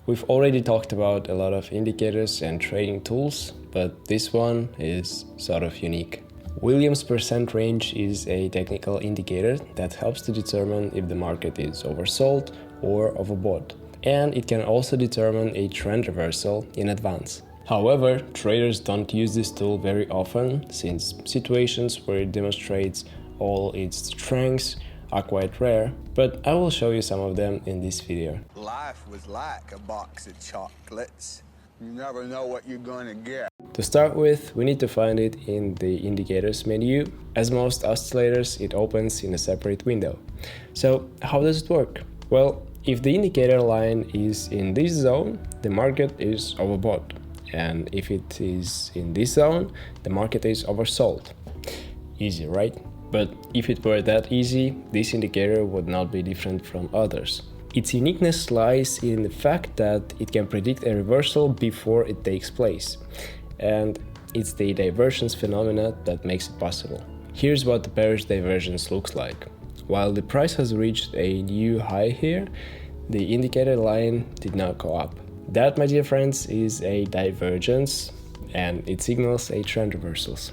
We've already talked about a lot of indicators and trading tools, but this one is sort of unique. Williams percent range is a technical indicator that helps to determine if the market is oversold or overbought, and it can also determine a trend reversal in advance. However, traders don't use this tool very often, since situations where it demonstrates all its strengths are quite rare, but I will show you some of them in this video. Life was like a box of chocolates. You never know what you're gonna get. To start with, we need to find it in the indicators menu. As most oscillators, it opens in a separate window. So how does it work? Well, if the indicator line is in this zone, the market is overbought. And if it is in this zone, the market is oversold. Easy, right? But if it were that easy, this indicator would not be different from others. Its uniqueness lies in the fact that it can predict a reversal before it takes place. And it's the divergence phenomena that makes it possible. Here's what the bearish divergence looks like. While the price has reached a new high here, the indicator line did not go up. That, my dear friends, is a divergence, and it signals a trend reversals.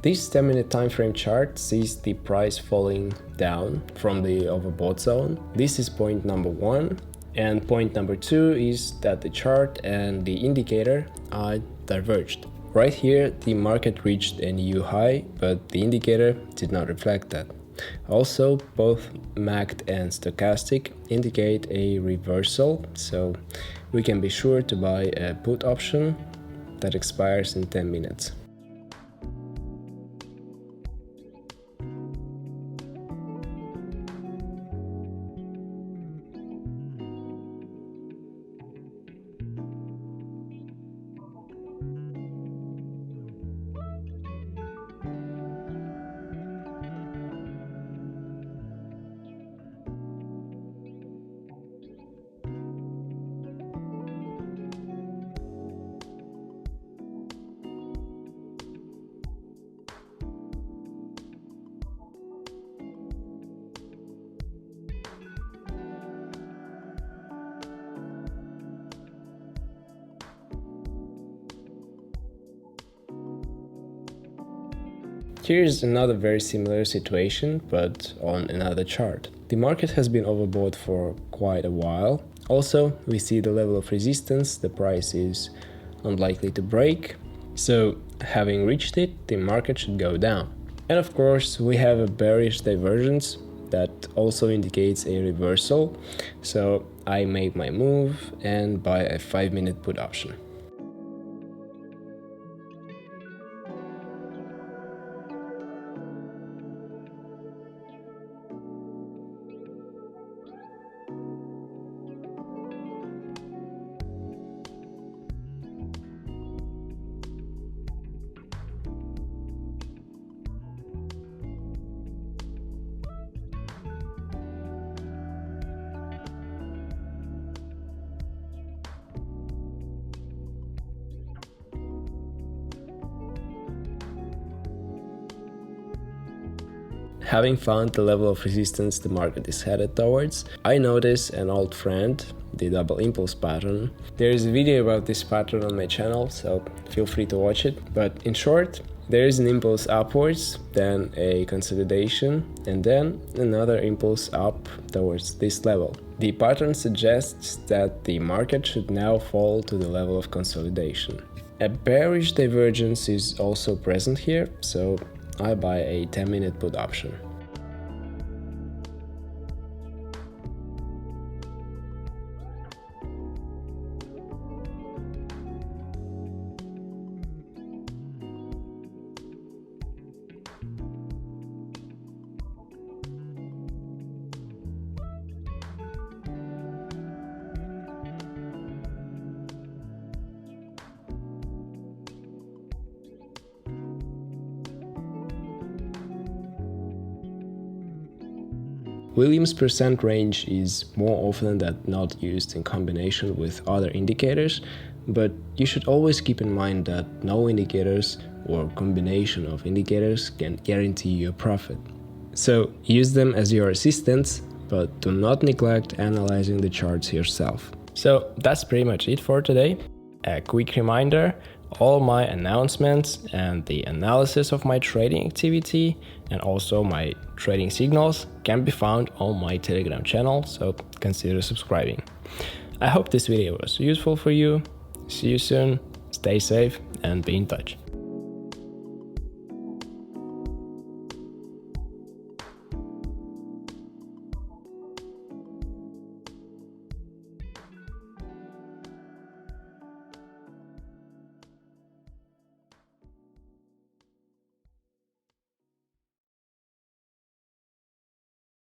This 10-minute time frame chart sees the price falling down from the overbought zone. This is point number 1, and point number 2 is that the chart and the indicator are diverged. Right here, the market reached a new high, but the indicator did not reflect that. Also, both MACD and stochastic indicate a reversal, so we can be sure to buy a put option that expires in 10 minutes. Here's another very similar situation, but on another chart. The market has been overbought for quite a while. Also, we see the level of resistance the price is unlikely to break. So, having reached it, the market should go down. And of course, we have a bearish divergence that also indicates a reversal. So, I make my move and buy a 5-minute put option. Having found the level of resistance the market is headed towards, I notice an old friend, the double impulse pattern. There is a video about this pattern on my channel, so feel free to watch it. But in short, there is an impulse upwards, then a consolidation, and then another impulse up towards this level. The pattern suggests that the market should now fall to the level of consolidation. A bearish divergence is also present here, so I buy a 10-minute put option. Williams percent range is more often than not used in combination with other indicators, but you should always keep in mind that no indicators or combination of indicators can guarantee you a profit. So use them as your assistants, but do not neglect analyzing the charts yourself. So that's pretty much it for today. A quick reminder, all my announcements and the analysis of my trading activity and also my trading signals can be found on my Telegram channel, so consider subscribing. I hope this video was useful for you. See you soon, stay safe and be in touch.